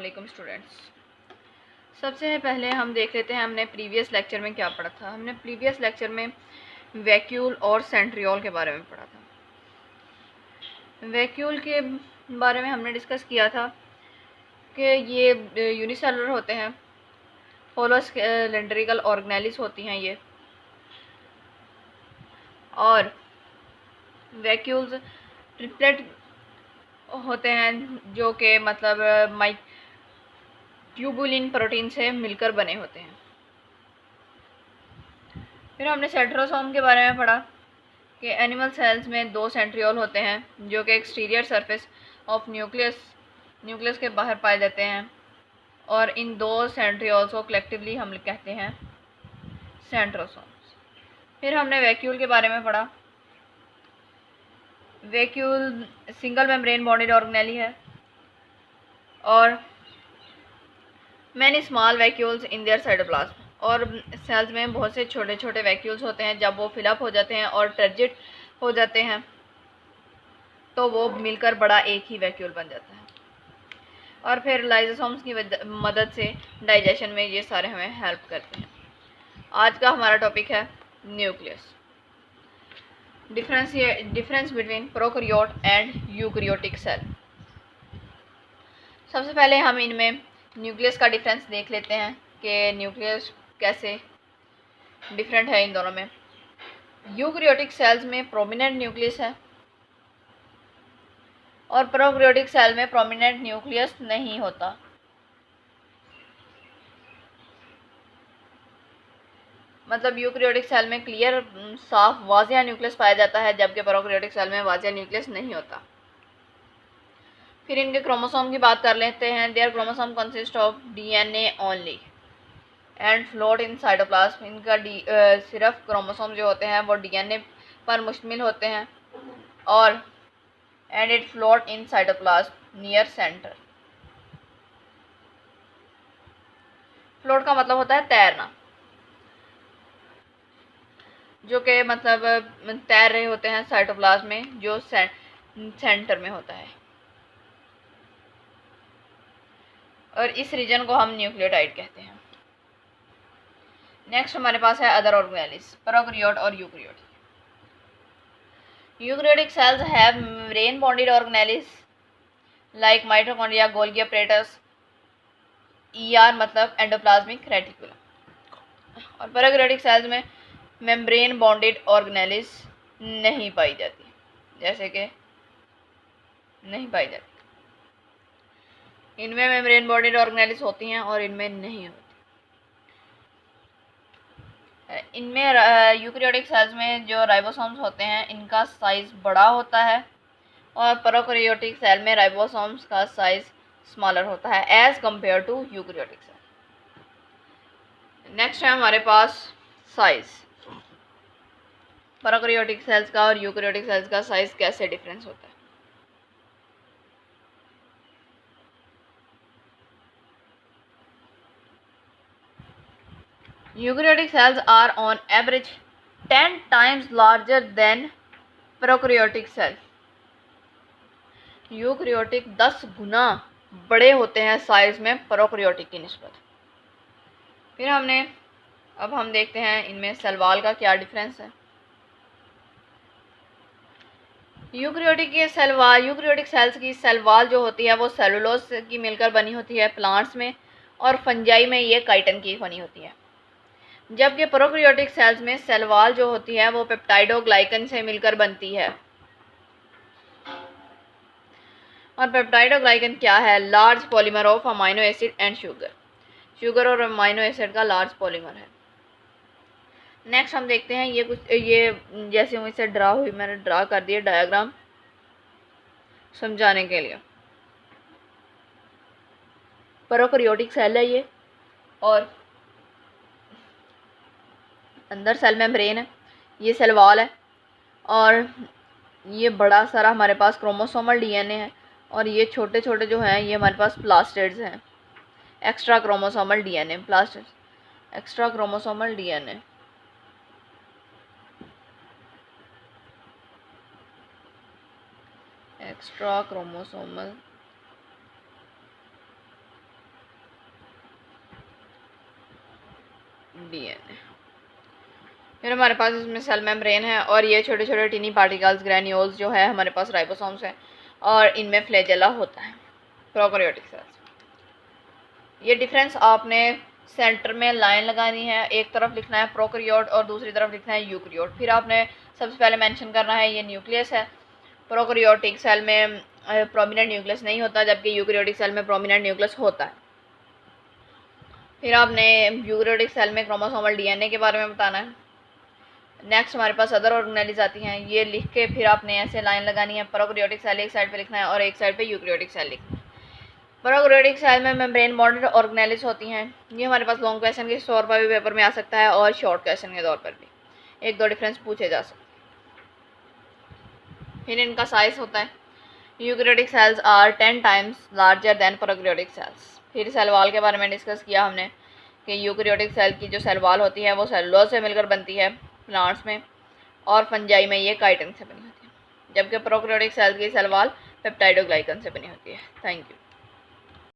वालेकुम स्टूडेंट्स। सबसे पहले हम देख लेते हैं हमने प्रीवियस लेक्चर में क्या पढ़ा था। हमने प्रीवियस लेक्चर में वैक्यूल और सेंट्रियोल के बारे में पढ़ा था। वैक्यूल के बारे में हमने डिस्कस किया था कि ये यूनिसेलुलर होते हैं, होलो सिलेंड्रिकल ऑर्गेनेलिस होती हैं ये, और वैक्यूल्स ट्रिपलेट होते हैं जो कि मतलब ट्यूबुलिन प्रोटीन से मिलकर बने होते हैं। फिर हमने सेंट्रोसोम के बारे में पढ़ा कि एनिमल सेल्स में दो सेंट्रियोल होते हैं जो कि एक्सटीरियर सरफेस ऑफ न्यूक्लियस के बाहर पाए जाते हैं, और इन दो सेंट्रियोल्स को कलेक्टिवली हम कहते हैं सेंट्रोसोम्स। फिर हमने वैक्यूल के बारे में पढ़ा। Vacuole single membrane bonded organelle है और many small vacuoles in their cytoplasm, और सेल्स में बहुत से छोटे छोटे वैक्यूल्स होते हैं। जब वो फिलअप हो जाते हैं और टर्जिट हो जाते हैं तो वो मिलकर बड़ा एक ही वैक्यूल बन जाता है। और फिर लाइसोसोम्स की मदद से डाइजेशन में ये सारे हमें हेल्प करते हैं। आज का हमारा टॉपिक है nucleus, difference between prokaryote and eukaryotic cell. सबसे पहले हम इनमें न्यूक्लियस का डिफरेंस देख लेते हैं कि न्यूक्लियस कैसे डिफरेंट है इन दोनों में। यूकैरियोटिक सेल्स में प्रोमिनेंट न्यूक्लियस है और प्रोकैरियोटिक सेल में प्रोमिनेंट न्यूक्लियस नहीं होता। मतलब यूकैरियोटिक सेल में क्लियर साफ वाज़िया न्यूक्लियस पाया जाता है, जबकि प्रोकैरियोटिक सेल में वाज़िया न्यूक्लियस नहीं होता। फिर इनके क्रोमोसोम की बात कर लेते हैं। Their chromosome consist of DNA only and float in cytoplasm. इनका सिर्फ क्रोमोसोम जो होते हैं वो डीएनए पर मुश्तमिल होते हैं और and it float in cytoplasm near centre. Float का मतलब होता है तैरना, जो कि मतलब तैर रहे होते हैं साइटोप्लाज्म में जो सेंटर में होता है, और इस रीजन को हम न्यूक्लियोटाइड कहते हैं। नेक्स्ट हमारे पास है अदर ऑर्गेनेलिस, प्रोकैरियोट और eukaryote. Eukaryotic cells have membrane bonded organelles like mitochondria, Golgi apparatus, ER मतलब एंडोप्लाज्मिक रेटिकुलम। और प्रोकैरियोटिक सेल्स में मेम्ब्रेन बॉन्डेड ऑर्गेनेलिस नहीं पाई जाती, जैसे कि नहीं पाई जाती। इनमें मेम्ब्रेन बॉन्डेड ऑर्गेनेलिस होती हैं और इनमें नहीं होती। इनमें यूकैरियोटिक सेल्स में जो राइबोसोम्स होते हैं इनका साइज बड़ा होता है, और प्रोकैरियोटिक सेल में राइबोसोम्स का साइज स्मॉलर होता है as compare to eukaryotic cell. Next है हमारे पास साइज। प्रोकैरियोटिक सेल्स का और यूकैरियोटिक सेल्स का साइज कैसे डिफरेंस होता है। Eukaryotic cells are on average 10 times larger than prokaryotic cell. Eukaryotic 10 गुना बड़े होते हैं साइज में प्रोकैरियोटिक की निस्बत। फिर अब हम देखते हैं इनमें सेल वॉल का क्या डिफरेंस है। यूकैरियोटिक सेल्स की सेल वॉल जो होती है वो सेलुलोज की मिलकर बनी होती है प्लांट्स में, और फंजाई में ये काइटन की बनी होती है। जबकि प्रोकैरियोटिक सेल्स में सेल वॉल जो होती है वो पेप्टाइडोग्लाइकन से मिलकर बनती है। और पेप्टाइडोग्लाइकन क्या है? Large polymer of amino acid and sugar और अमाइनो एसिड का लार्ज पॉलीमर है। नेक्स्ट हम देखते हैं ये जैसे मुझसे ड्रा हुई, मैंने ड्रा कर दिया डायग्राम समझाने के लिए। प्रोकैरियोटिक सेल है ये, और अंदर सेल मेम्ब्रेन है, ये सेल वॉल है, और ये बड़ा सारा हमारे पास क्रोमोसोमल डीएनए है, और ये छोटे छोटे जो हैं ये हमारे पास प्लास्टिड्स हैं, extra chromosomal DNA, plastids extra chromosomal DNA. Extra chromosomal DNA। फिर हमारे पास इसमें सेल मेम्ब्रेन है और ये छोटे छोटे टिनी पार्टिकल्स ग्रैन्यूल्स जो है हमारे पास राइबोसोम्स है और इनमें फ्लैजेला होता है प्रोकैरियोटिक सेल्स। ये डिफरेंस आपने सेंटर में लाइन लगानी है, एक तरफ लिखना है प्रोकैरियोट और दूसरी तरफ लिखना है यूकैरियोट। फिर आपने सबसे पहले मेंशन करना है ये न्यूक्लियस है। प्रोकैरियोटिक सेल में प्रोमिनेंट न्यूक्लियस नहीं होता, जबकि यूकैरियोटिक सेल में प्रोमिनेंट न्यूक्लियस होता है। फिर आपने यूकैरियोटिक सेल में क्रोमोसोमल DNA के बारे में बताना है। नेक्स्ट हमारे पास अदर ऑर्गेनेलिज आती हैं, ये लिख के फिर आपने ऐसे लाइन लगानी है। प्रोकैरियोटिक सेल एक साइड पे लिखना है और एक साइड पे यूकैरियोटिक सेल लिखना है। प्रोकैरियोटिक सेल में मेम्ब्रेन बॉन्डेड ऑर्गेनेलिज होती हैं। ये हमारे पास लॉन्ग क्वेश्चन के तौर पर भी पेपर में आ सकता है और शॉर्ट क्वेश्चन के तौर पर भी एक दो डिफरेंस पूछे जा सकते हैं। फिर इनका साइज होता है। Eukaryotic cells are 10 times larger than prokaryotic cells. फिर सेल वॉल के बारे में डिस्कस किया हमने कि यूकैरियोटिक सेल की जो सेल वॉल होती है वो सेलुलोज से मिलकर बनती है प्लांट्स में, और फंजाई में ये काइटिन से बनी होती है, जबकि प्रोकैरियोटिक सेल की सेल वॉल पेप्टाइडोग्लाइकन से बनी होती है। Thank you.